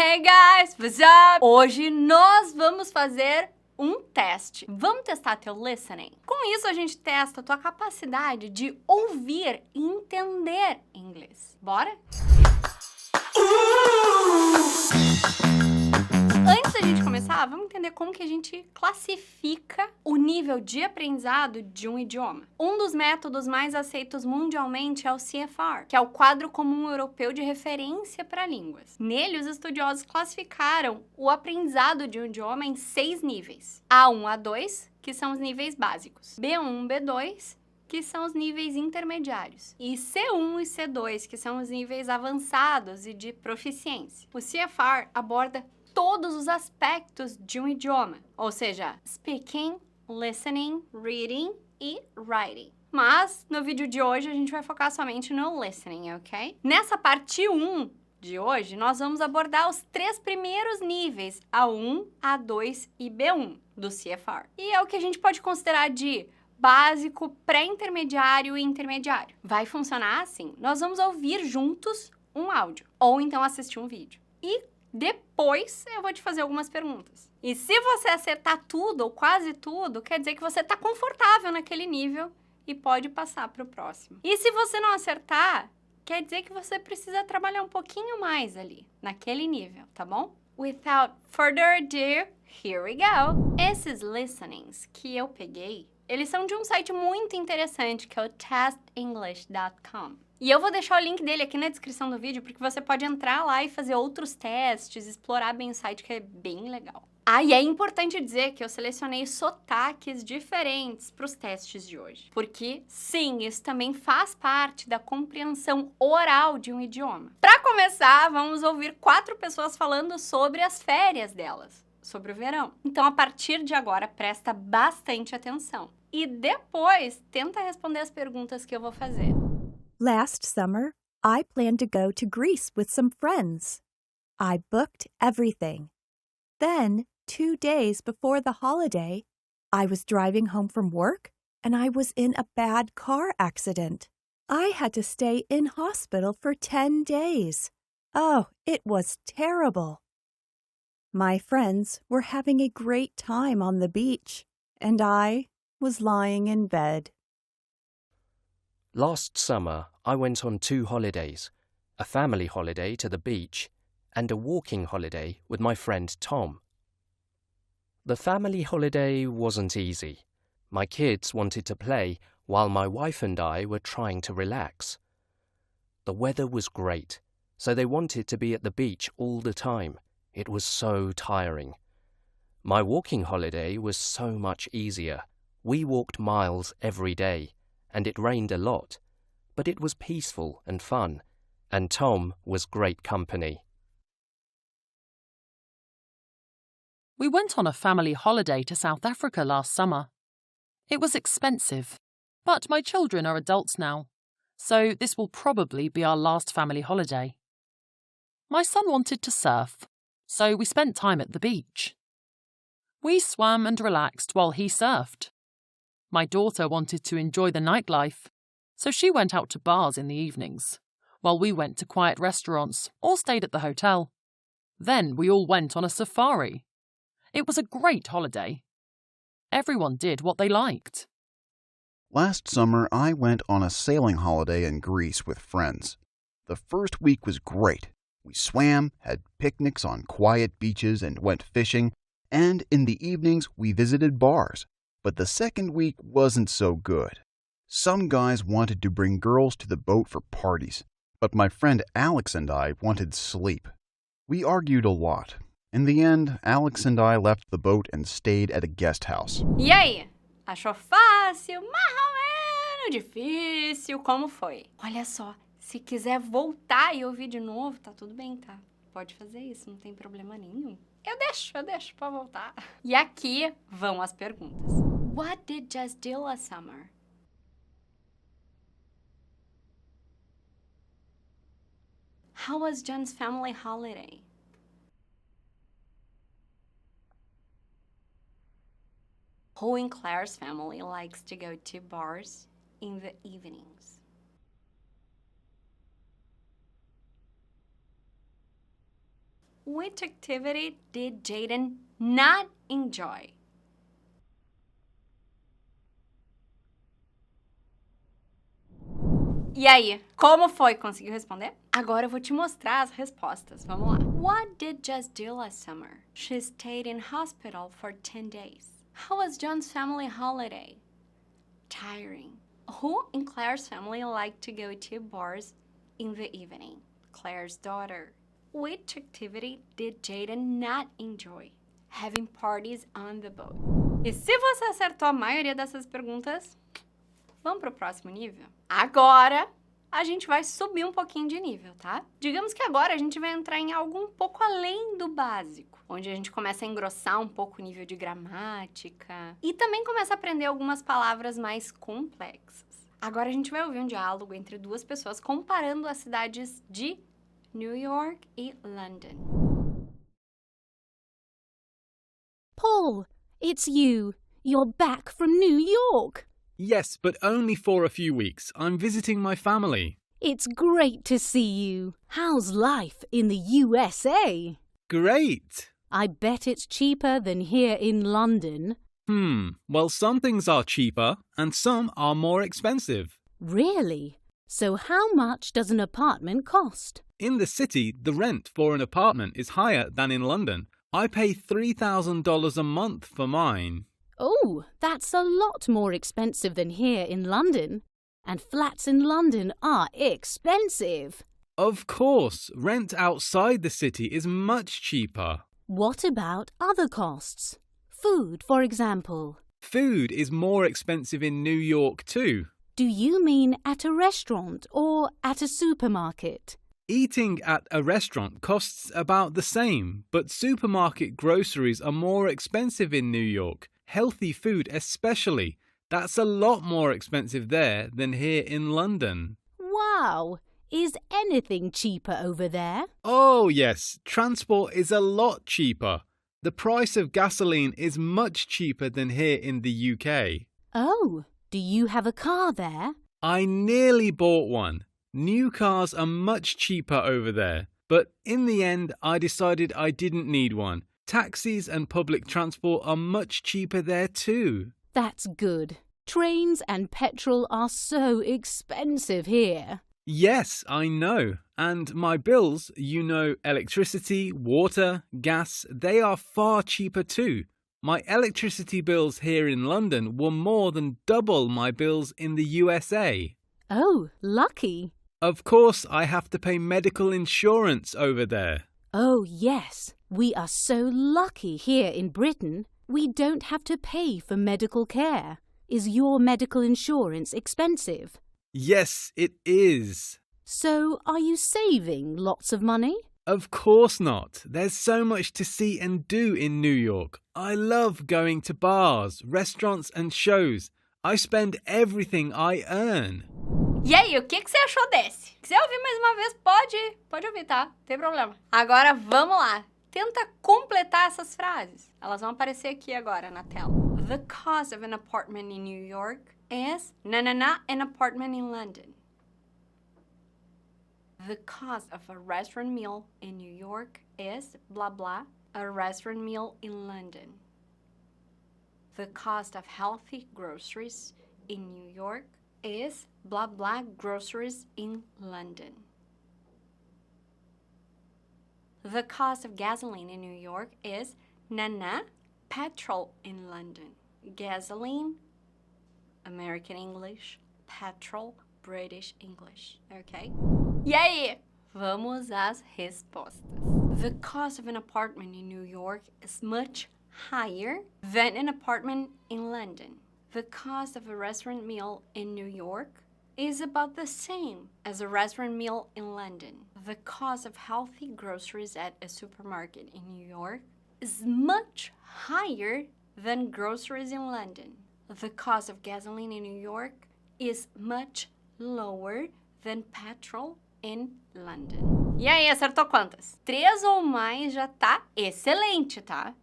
Hey guys, what's up? Hoje nós vamos fazer um teste. Vamos testar teu listening? Com isso a gente testa a tua capacidade de ouvir e entender inglês. Bora? Antes da gente começar, vamos entender como que a gente classifica o nível de aprendizado de um idioma. Um dos métodos mais aceitos mundialmente é o CFR, que é o Quadro Comum Europeu de Referência para Línguas. Nele, os estudiosos classificaram o aprendizado de um idioma em 6 níveis. A1 a 2, que são os níveis básicos. B1, B2, que são os níveis intermediários, e C1 e C2, que são os níveis avançados e de proficiência. O CFR aborda todos os aspectos de um idioma, ou seja, speaking, listening, reading e writing. Mas, no vídeo de hoje, a gente vai focar somente no listening, ok? Nessa parte 1 de hoje, nós vamos abordar os 3 primeiros níveis, A1, A2 e B1 do CFR. E é o que a gente pode considerar de básico, pré-intermediário e intermediário. Vai funcionar assim: nós vamos ouvir juntos um áudio, ou então assistir um vídeo. E depois eu vou te fazer algumas perguntas. E se você acertar tudo ou quase tudo, quer dizer que você está confortável naquele nível e pode passar para o próximo. E se você não acertar, quer dizer que você precisa trabalhar um pouquinho mais ali, naquele nível, tá bom? Without further ado, here we go! Esses listenings que eu peguei, eles são de um site muito interessante, que é o testenglish.com. E eu vou deixar o link dele aqui na descrição do vídeo, porque você pode entrar lá e fazer outros testes, explorar bem o site, que é bem legal. Ah, e é importante dizer que eu selecionei sotaques diferentes para os testes de hoje. Porque, sim, isso também faz parte da compreensão oral de um idioma. Para começar, vamos ouvir 4 pessoas falando sobre as férias delas, sobre o verão. Então, a partir de agora, presta bastante atenção. E depois, tenta responder as perguntas que eu vou fazer. Last summer, I planned to go to Greece with some friends. I booked everything. Then, 2 days before the holiday, I was driving home from work and I was in a bad car accident. I had to stay in hospital for 10 days. Oh, it was terrible. My friends were having a great time on the beach, and I was lying in bed. Last summer, I went on 2 holidays, a family holiday to the beach and a walking holiday with my friend Tom. The family holiday wasn't easy. My kids wanted to play while my wife and I were trying to relax. The weather was great, so they wanted to be at the beach all the time. It was so tiring. My walking holiday was so much easier. We walked miles every day, and it rained a lot, but it was peaceful and fun, and Tom was great company. We went on a family holiday to South Africa last summer. It was expensive, but my children are adults now, so this will probably be our last family holiday. My son wanted to surf, so we spent time at the beach. We swam and relaxed while he surfed. My daughter wanted to enjoy the nightlife, so she went out to bars in the evenings, while we went to quiet restaurants or stayed at the hotel. Then we all went on a safari. It was a great holiday. Everyone did what they liked. Last summer, I went on a sailing holiday in Greece with friends. The first week was great. We swam, had picnics on quiet beaches, and went fishing, and in the evenings we visited bars. But the second week wasn't so good. Some guys wanted to bring girls to the boat for parties, but my friend Alex and I wanted sleep. We argued a lot. In the end, Alex and I left the boat and stayed at a guest house. E aí? Achou fácil? Mais ou menos difícil? Como foi? Olha só, se quiser voltar e ouvir de novo, tá tudo bem, tá? Pode fazer isso, não tem problema nenhum. Eu deixo pra voltar. E aqui vão as perguntas. What did Jess do last summer? How was Jen's family holiday? Who in Claire's family likes to go to bars in the evenings? Which activity did Jaden not enjoy? E aí, como foi? Conseguiu responder? Agora eu vou te mostrar as respostas. Vamos lá. What did Jess do last summer? She stayed in hospital for 10 days. How was John's family holiday? Tiring. Who in Claire's family liked to go to bars in the evening? Claire's daughter. Which activity did Jaden not enjoy? Having parties on the boat. E se você acertou a maioria dessas perguntas, vamos para o próximo nível? Agora, a gente vai subir um pouquinho de nível, tá? Digamos que agora a gente vai entrar em algo um pouco além do básico, onde a gente começa a engrossar um pouco o nível de gramática e também começa a aprender algumas palavras mais complexas. Agora a gente vai ouvir um diálogo entre duas pessoas comparando as cidades de New York e London. Paul, it's you. You're back from New York. Yes, but only for a few weeks. I'm visiting my family. It's great to see you. How's life in the USA? Great! I bet it's cheaper than here in London. Well, some things are cheaper and some are more expensive. Really? So how much does an apartment cost? In the city, the rent for an apartment is higher than in London. I pay $3,000 a month for mine. Oh, that's a lot more expensive than here in London. And flats in London are expensive. Of course, rent outside the city is much cheaper. What about other costs? Food, for example. Food is more expensive in New York too. Do you mean at a restaurant or at a supermarket? Eating at a restaurant costs about the same, but supermarket groceries are more expensive in New York. Healthy food especially. That's a lot more expensive there than here in London. Wow! Is anything cheaper over there? Oh yes, transport is a lot cheaper. The price of gasoline is much cheaper than here in the UK. Oh, do you have a car there? I nearly bought one. New cars are much cheaper over there, but in the end I decided I didn't need one. Taxis and public transport are much cheaper there too. That's good. Trains and petrol are so expensive here. Yes, I know. And my bills, electricity, water, gas, they are far cheaper too. My electricity bills here in London were more than double my bills in the USA. Oh, lucky. Of course, I have to pay medical insurance over there. Oh, yes. We are so lucky here in Britain. We don't have to pay for medical care. Is your medical insurance expensive? Yes, it is. So, are you saving lots of money? Of course not. There's so much to see and do in New York. I love going to bars, restaurants and shows. I spend everything I earn. E aí, o que você achou desse? Se quiser ouvir mais uma vez, pode ouvir, tá? Não tem problema. Agora, vamos lá. Tenta completar essas frases. Elas vão aparecer aqui agora na tela. The cost of an apartment in New York is an apartment in London. The cost of a restaurant meal in New York is blah blah a restaurant meal in London. The cost of healthy groceries in New York is blah blah groceries in London. The cost of gasoline in New York is petrol in London. Gasoline, American English, petrol, British English, okay? E aí, vamos às respostas. The cost of an apartment in New York is much higher than an apartment in London. The cost of a restaurant meal in New York is about the same as a restaurant meal in London. The cost of healthy groceries at a supermarket in New York is much higher than groceries in London. The cost of gasoline in New York is much lower than petrol in London. E aí, acertou quantas? 3 ou mais já tá excelente, tá?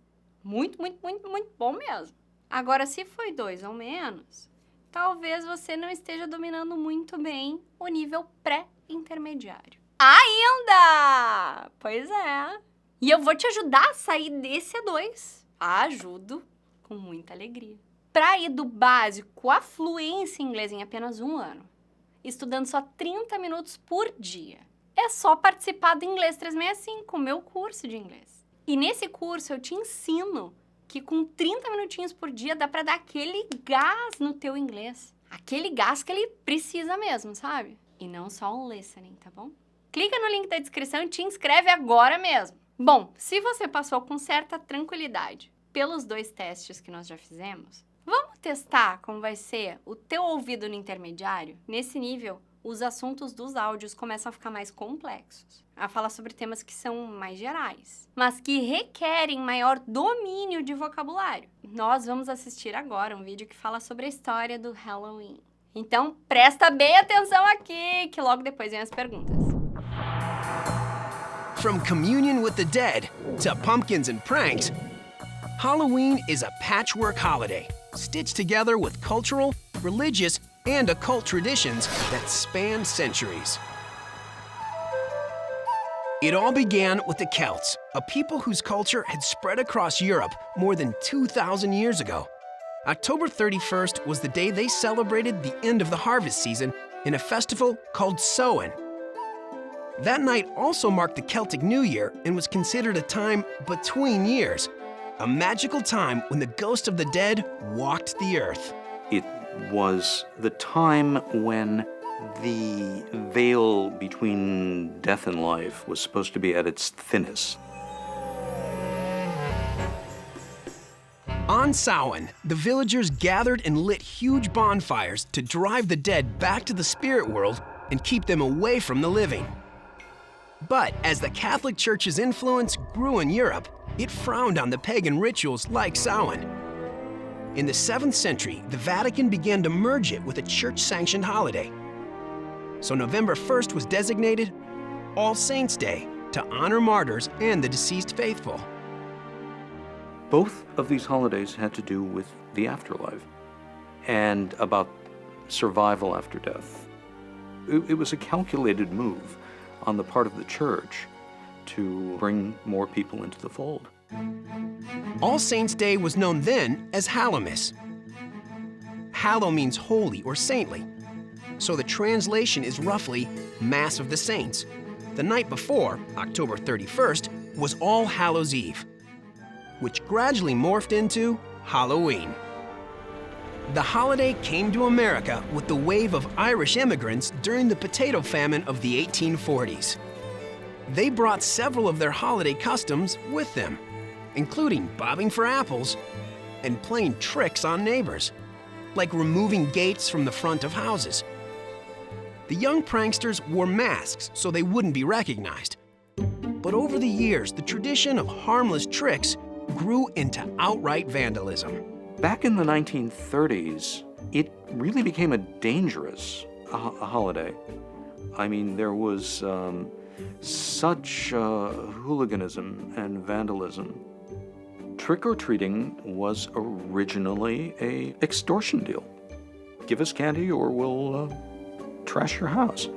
Muito, muito, muito, muito bom mesmo. Agora, se foi 2 ou menos, talvez você não esteja dominando muito bem o nível pré-intermediário. Ainda! Pois é. E eu vou te ajudar a sair desse A2. Ajudo com muita alegria. Para ir do básico à fluência em inglês em apenas 1 ano, estudando só 30 minutos por dia, é só participar do Inglês 365, o meu curso de inglês. E nesse curso eu te ensino que com 30 minutinhos por dia dá para dar aquele gás no teu inglês. Aquele gás que ele precisa mesmo, sabe? E não só um listening, tá bom? Clica no link da descrição e te inscreve agora mesmo. Bom, se você passou com certa tranquilidade pelos 2 testes que nós já fizemos, vamos testar como vai ser o teu ouvido no intermediário? Nesse nível, os assuntos dos áudios começam a ficar mais complexos, a falar sobre temas que são mais gerais, mas que requerem maior domínio de vocabulário. Nós vamos assistir agora um vídeo que fala sobre a história do Halloween. Então, presta bem atenção aqui, que logo depois vem as perguntas. From communion with the dead to pumpkins and pranks, Halloween is a patchwork holiday stitched together with cultural, religious, and occult traditions that span centuries. It all began with the Celts, a people whose culture had spread across Europe more than 2,000 years ago. October 31st was the day they celebrated the end of the harvest season in a festival called Samhain. That night also marked the Celtic New Year and was considered a time between years, a magical time when the ghost of the dead walked the earth. It was the time when the veil between death and life was supposed to be at its thinnest. On Samhain, the villagers gathered and lit huge bonfires to drive the dead back to the spirit world and keep them away from the living. But as the Catholic Church's influence grew in Europe, it frowned on the pagan rituals like Samhain. In the 7th century, the Vatican began to merge it with a church-sanctioned holiday. So November 1st was designated All Saints' Day to honor martyrs and the deceased faithful. Both of these holidays had to do with the afterlife and about survival after death. It was a calculated move on the part of the church to bring more people into the fold. All Saints' Day was known then as Hallowmas. Hallow means holy or saintly, so the translation is roughly Mass of the Saints. The night before, October 31st, was All Hallows' Eve, which gradually morphed into Halloween. The holiday came to America with the wave of Irish immigrants during the potato famine of the 1840s. They brought several of their holiday customs with them, including bobbing for apples and playing tricks on neighbors, like removing gates from the front of houses. The young pranksters wore masks so they wouldn't be recognized. But over the years, the tradition of harmless tricks grew into outright vandalism. Back in the 1930s, it really became a dangerous holiday. I mean, there was such hooliganism and vandalism. Trick-or-treating was originally an extortion deal. Give us candy or we'll trash your house.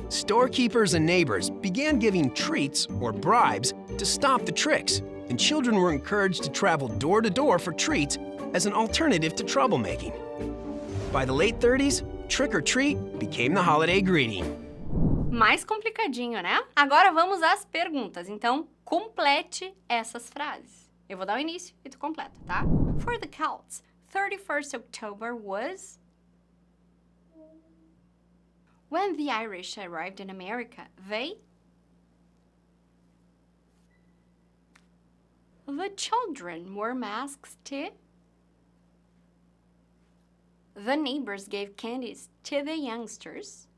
Storekeepers and neighbors began giving treats or bribes to stop the tricks, and children were encouraged to travel door to door for treats as an alternative to troublemaking. By the late 30s, trick-or-treat became the holiday greeting. Mais complicadinho, né? Agora vamos às perguntas. Então, complete essas frases. Eu vou dar o início e tu completa, tá? For the Celts, 31st October was... When the Irish arrived in America, they... The children wore masks too. The neighbors gave candies to the youngsters.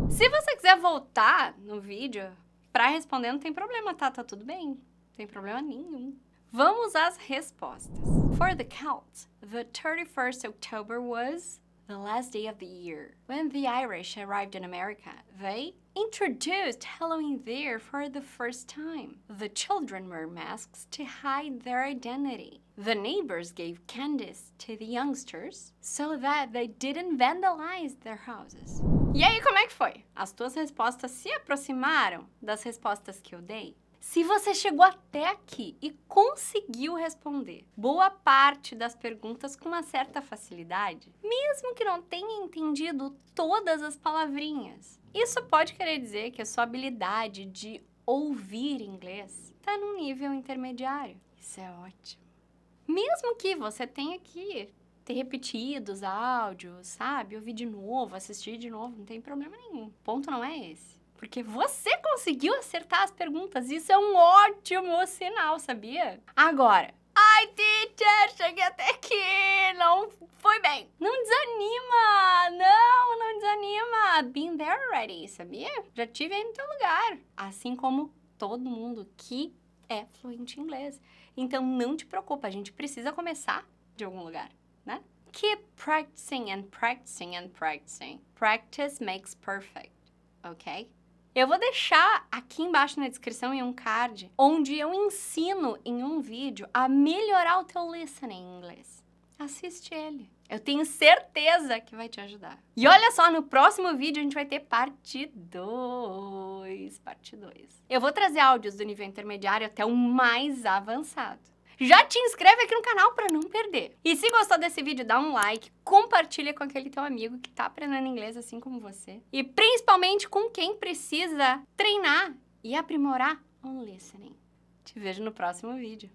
Se você quiser voltar no vídeo pra responder, não tem problema, tá? Tá tudo bem. Não tem problema nenhum. Vamos às respostas. For the Celts, the 31st October was the last day of the year. When the Irish arrived in America, they introduced Halloween there for the first time. The children wore masks to hide their identity. The neighbors gave candies to the youngsters so that they didn't vandalize their houses. E aí, como é que foi? As tuas respostas se aproximaram das respostas que eu dei? Se você chegou até aqui e conseguiu responder boa parte das perguntas com uma certa facilidade, mesmo que não tenha entendido todas as palavrinhas, isso pode querer dizer que a sua habilidade de ouvir inglês está num nível intermediário. Isso é ótimo. Mesmo que você tenha que ter repetido os áudios, sabe? Ouvir de novo, assistir de novo, não tem problema nenhum. O ponto não é esse. Porque você conseguiu acertar as perguntas. Isso é um ótimo sinal, sabia? Agora, ai, teacher, cheguei até aqui, não foi bem. Não desanima, não desanima. Been there already, sabia? Já tive aí no teu lugar. Assim como todo mundo que é fluente em inglês. Então, não te preocupa, a gente precisa começar de algum lugar, né? Keep practicing and practicing and practicing. Practice makes perfect, ok? Eu vou deixar aqui embaixo na descrição em um card, onde eu ensino em um vídeo a melhorar o teu listening em inglês. Assiste ele. Eu tenho certeza que vai te ajudar. E olha só, no próximo vídeo a gente vai ter parte 2. Parte 2. Eu vou trazer áudios do nível intermediário até o mais avançado. Já te inscreve aqui no canal para não perder. E se gostou desse vídeo, dá um like, compartilha com aquele teu amigo que tá aprendendo inglês assim como você. E principalmente com quem precisa treinar e aprimorar o listening. Te vejo no próximo vídeo.